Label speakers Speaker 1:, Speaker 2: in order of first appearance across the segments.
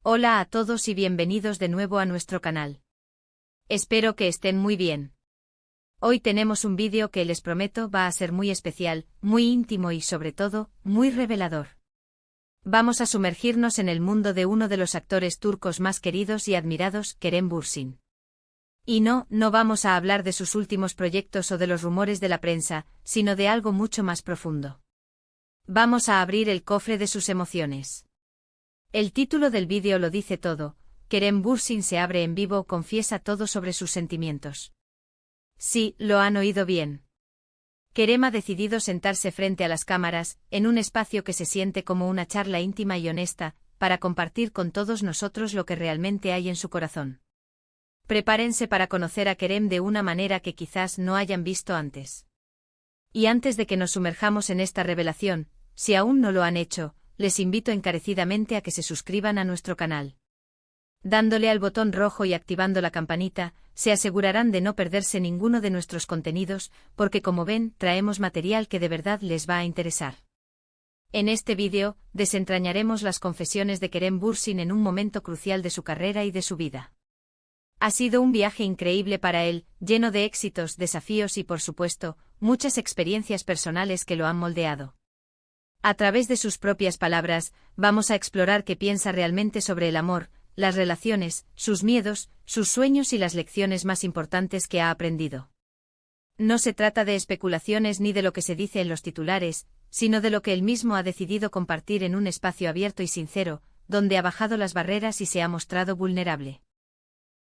Speaker 1: Hola a todos y bienvenidos de nuevo a nuestro canal. Espero que estén muy bien. Hoy tenemos un vídeo que les prometo va a ser muy especial, muy íntimo y sobre todo, muy revelador. Vamos a sumergirnos en el mundo de uno de los actores turcos más queridos y admirados, Kerem Bürsin. Y no vamos a hablar de sus últimos proyectos o de los rumores de la prensa, sino de algo mucho más profundo. Vamos a abrir el cofre de sus emociones. El título del vídeo lo dice todo: Kerem Bürsin se abre en vivo, confiesa todo sobre sus sentimientos. Sí, lo han oído bien. Kerem ha decidido sentarse frente a las cámaras, en un espacio que se siente como una charla íntima y honesta, para compartir con todos nosotros lo que realmente hay en su corazón. Prepárense para conocer a Kerem de una manera que quizás no hayan visto antes. Y antes de que nos sumerjamos en esta revelación, si aún no lo han hecho, les invito encarecidamente a que se suscriban a nuestro canal. Dándole al botón rojo y activando la campanita, se asegurarán de no perderse ninguno de nuestros contenidos, porque como ven, traemos material que de verdad les va a interesar. En este vídeo, desentrañaremos las confesiones de Kerem Bürsin en un momento crucial de su carrera y de su vida. Ha sido un viaje increíble para él, lleno de éxitos, desafíos y por supuesto, muchas experiencias personales que lo han moldeado. A través de sus propias palabras, vamos a explorar qué piensa realmente sobre el amor, las relaciones, sus miedos, sus sueños y las lecciones más importantes que ha aprendido. No se trata de especulaciones ni de lo que se dice en los titulares, sino de lo que él mismo ha decidido compartir en un espacio abierto y sincero, donde ha bajado las barreras y se ha mostrado vulnerable.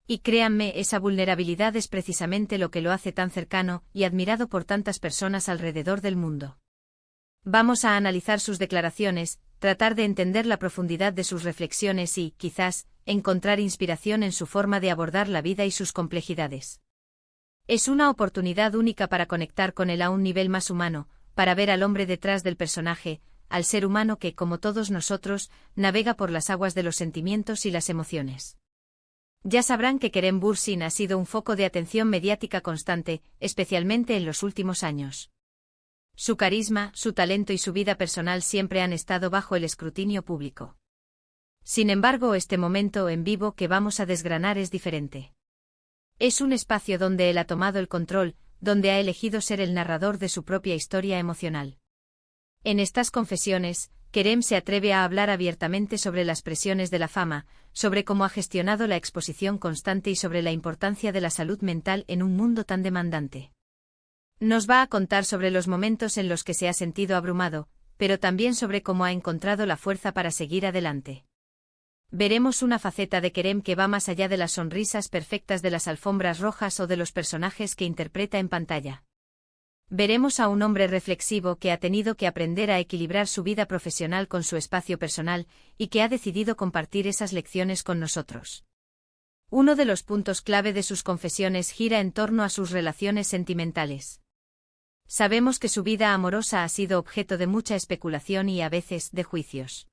Speaker 1: Y créanme, esa vulnerabilidad es precisamente lo que lo hace tan cercano y admirado por tantas personas alrededor del mundo. Vamos a analizar sus declaraciones, tratar de entender la profundidad de sus reflexiones y, quizás, encontrar inspiración en su forma de abordar la vida y sus complejidades. Es una oportunidad única para conectar con él a un nivel más humano, para ver al hombre detrás del personaje, al ser humano que, como todos nosotros, navega por las aguas de los sentimientos y las emociones. Ya sabrán que Kerem Bürsin ha sido un foco de atención mediática constante, especialmente en los últimos años. Su carisma, su talento y su vida personal siempre han estado bajo el escrutinio público. Sin embargo, este momento en vivo que vamos a desgranar es diferente. Es un espacio donde él ha tomado el control, donde ha elegido ser el narrador de su propia historia emocional. En estas confesiones, Kerem se atreve a hablar abiertamente sobre las presiones de la fama, sobre cómo ha gestionado la exposición constante y sobre la importancia de la salud mental en un mundo tan demandante. Nos va a contar sobre los momentos en los que se ha sentido abrumado, pero también sobre cómo ha encontrado la fuerza para seguir adelante. Veremos una faceta de Kerem que va más allá de las sonrisas perfectas de las alfombras rojas o de los personajes que interpreta en pantalla. Veremos a un hombre reflexivo que ha tenido que aprender a equilibrar su vida profesional con su espacio personal y que ha decidido compartir esas lecciones con nosotros. Uno de los puntos clave de sus confesiones gira en torno a sus relaciones sentimentales. Sabemos que su vida amorosa ha sido objeto de mucha especulación y a veces de juicios.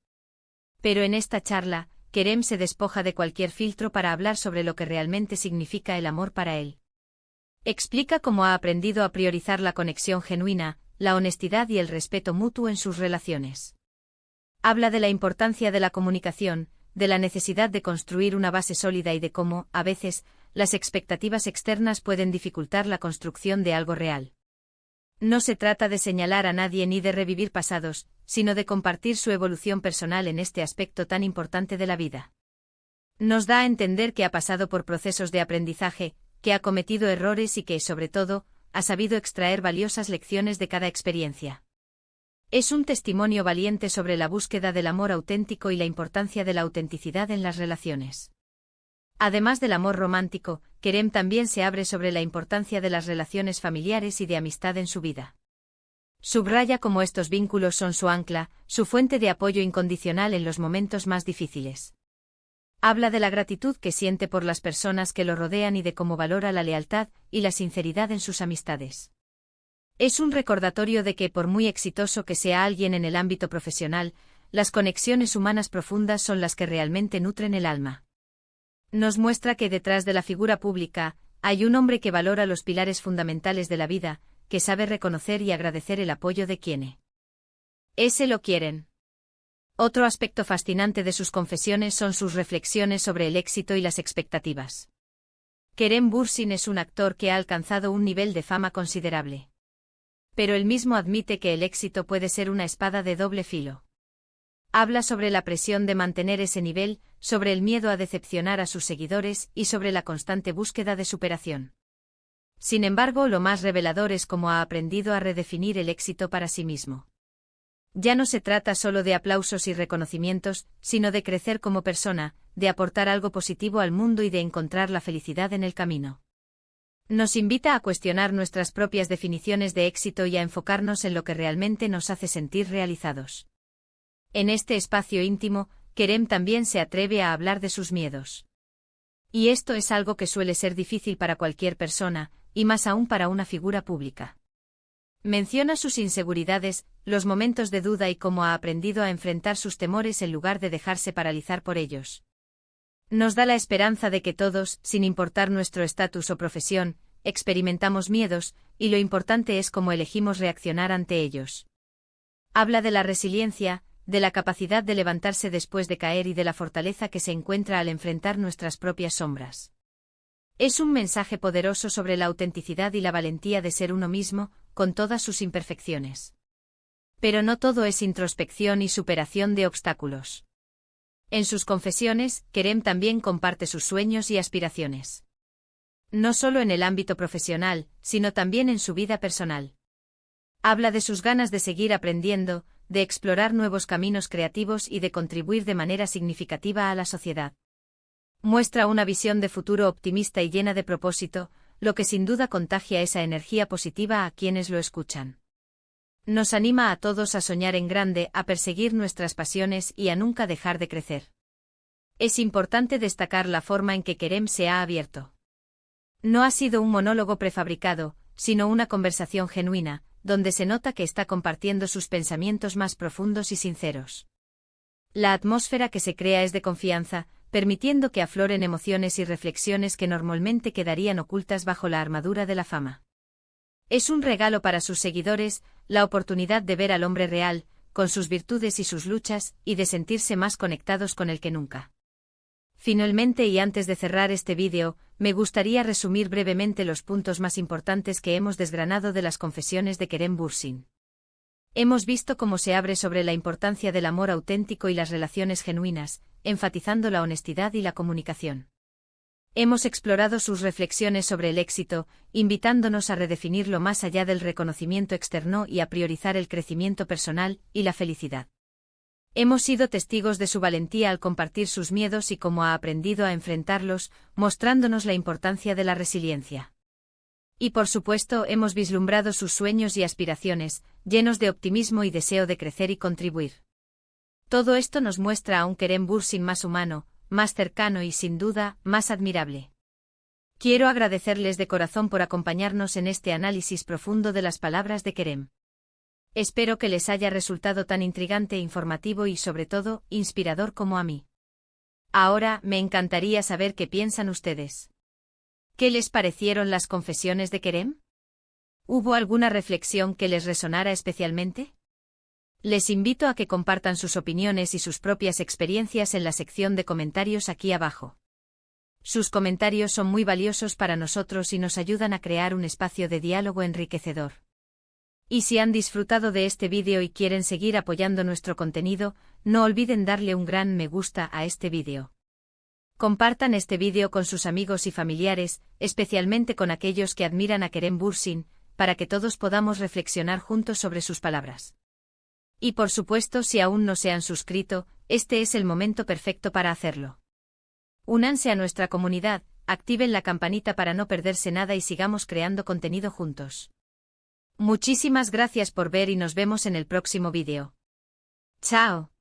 Speaker 1: Pero en esta charla, Kerem se despoja de cualquier filtro para hablar sobre lo que realmente significa el amor para él. Explica cómo ha aprendido a priorizar la conexión genuina, la honestidad y el respeto mutuo en sus relaciones. Habla de la importancia de la comunicación, de la necesidad de construir una base sólida y de cómo, a veces, las expectativas externas pueden dificultar la construcción de algo real. No se trata de señalar a nadie ni de revivir pasados, sino de compartir su evolución personal en este aspecto tan importante de la vida. Nos da a entender que ha pasado por procesos de aprendizaje, que ha cometido errores y que, sobre todo, ha sabido extraer valiosas lecciones de cada experiencia. Es un testimonio valiente sobre la búsqueda del amor auténtico y la importancia de la autenticidad en las relaciones. Además del amor romántico, Kerem también se abre sobre la importancia de las relaciones familiares y de amistad en su vida. Subraya cómo estos vínculos son su ancla, su fuente de apoyo incondicional en los momentos más difíciles. Habla de la gratitud que siente por las personas que lo rodean y de cómo valora la lealtad y la sinceridad en sus amistades. Es un recordatorio de que, por muy exitoso que sea alguien en el ámbito profesional, las conexiones humanas profundas son las que realmente nutren el alma. Nos muestra que detrás de la figura pública, hay un hombre que valora los pilares fundamentales de la vida, que sabe reconocer y agradecer el apoyo de quienes lo quieren. Otro aspecto fascinante de sus confesiones son sus reflexiones sobre el éxito y las expectativas. Kerem Bürsin es un actor que ha alcanzado un nivel de fama considerable. Pero él mismo admite que el éxito puede ser una espada de doble filo. Habla sobre la presión de mantener ese nivel, sobre el miedo a decepcionar a sus seguidores y sobre la constante búsqueda de superación. Sin embargo, lo más revelador es cómo ha aprendido a redefinir el éxito para sí mismo. Ya no se trata solo de aplausos y reconocimientos, sino de crecer como persona, de aportar algo positivo al mundo y de encontrar la felicidad en el camino. Nos invita a cuestionar nuestras propias definiciones de éxito y a enfocarnos en lo que realmente nos hace sentir realizados. En este espacio íntimo, Kerem también se atreve a hablar de sus miedos. Y esto es algo que suele ser difícil para cualquier persona, y más aún para una figura pública. Menciona sus inseguridades, los momentos de duda y cómo ha aprendido a enfrentar sus temores en lugar de dejarse paralizar por ellos. Nos da la esperanza de que todos, sin importar nuestro estatus o profesión, experimentamos miedos, y lo importante es cómo elegimos reaccionar ante ellos. Habla de la resiliencia, de la capacidad de levantarse después de caer y de la fortaleza que se encuentra al enfrentar nuestras propias sombras. Es un mensaje poderoso sobre la autenticidad y la valentía de ser uno mismo, con todas sus imperfecciones. Pero no todo es introspección y superación de obstáculos. En sus confesiones, Kerem también comparte sus sueños y aspiraciones. No solo en el ámbito profesional, sino también en su vida personal. Habla de sus ganas de seguir aprendiendo, de explorar nuevos caminos creativos y de contribuir de manera significativa a la sociedad. Muestra una visión de futuro optimista y llena de propósito, lo que sin duda contagia esa energía positiva a quienes lo escuchan. Nos anima a todos a soñar en grande, a perseguir nuestras pasiones y a nunca dejar de crecer. Es importante destacar la forma en que Kerem se ha abierto. No ha sido un monólogo prefabricado, sino una conversación genuina, donde se nota que está compartiendo sus pensamientos más profundos y sinceros. La atmósfera que se crea es de confianza, permitiendo que afloren emociones y reflexiones que normalmente quedarían ocultas bajo la armadura de la fama. Es un regalo para sus seguidores, la oportunidad de ver al hombre real, con sus virtudes y sus luchas, y de sentirse más conectados con él que nunca. Finalmente, y antes de cerrar este vídeo, me gustaría resumir brevemente los puntos más importantes que hemos desgranado de las confesiones de Kerem Bürsin. Hemos visto cómo se abre sobre la importancia del amor auténtico y las relaciones genuinas, enfatizando la honestidad y la comunicación. Hemos explorado sus reflexiones sobre el éxito, invitándonos a redefinirlo más allá del reconocimiento externo y a priorizar el crecimiento personal y la felicidad. Hemos sido testigos de su valentía al compartir sus miedos y cómo ha aprendido a enfrentarlos, mostrándonos la importancia de la resiliencia. Y por supuesto, hemos vislumbrado sus sueños y aspiraciones, llenos de optimismo y deseo de crecer y contribuir. Todo esto nos muestra a un Kerem Bürsin más humano, más cercano y sin duda, más admirable. Quiero agradecerles de corazón por acompañarnos en este análisis profundo de las palabras de Kerem. Espero que les haya resultado tan intrigante, informativo y sobre todo, inspirador como a mí. Ahora, me encantaría saber qué piensan ustedes. ¿Qué les parecieron las confesiones de Kerem? ¿Hubo alguna reflexión que les resonara especialmente? Les invito a que compartan sus opiniones y sus propias experiencias en la sección de comentarios aquí abajo. Sus comentarios son muy valiosos para nosotros y nos ayudan a crear un espacio de diálogo enriquecedor. Y si han disfrutado de este vídeo y quieren seguir apoyando nuestro contenido, no olviden darle un gran me gusta a este vídeo. Compartan este vídeo con sus amigos y familiares, especialmente con aquellos que admiran a Kerem Bürsin, para que todos podamos reflexionar juntos sobre sus palabras. Y por supuesto, si aún no se han suscrito, este es el momento perfecto para hacerlo. Únanse a nuestra comunidad, activen la campanita para no perderse nada y sigamos creando contenido juntos. Muchísimas gracias por ver y nos vemos en el próximo vídeo. ¡Chao!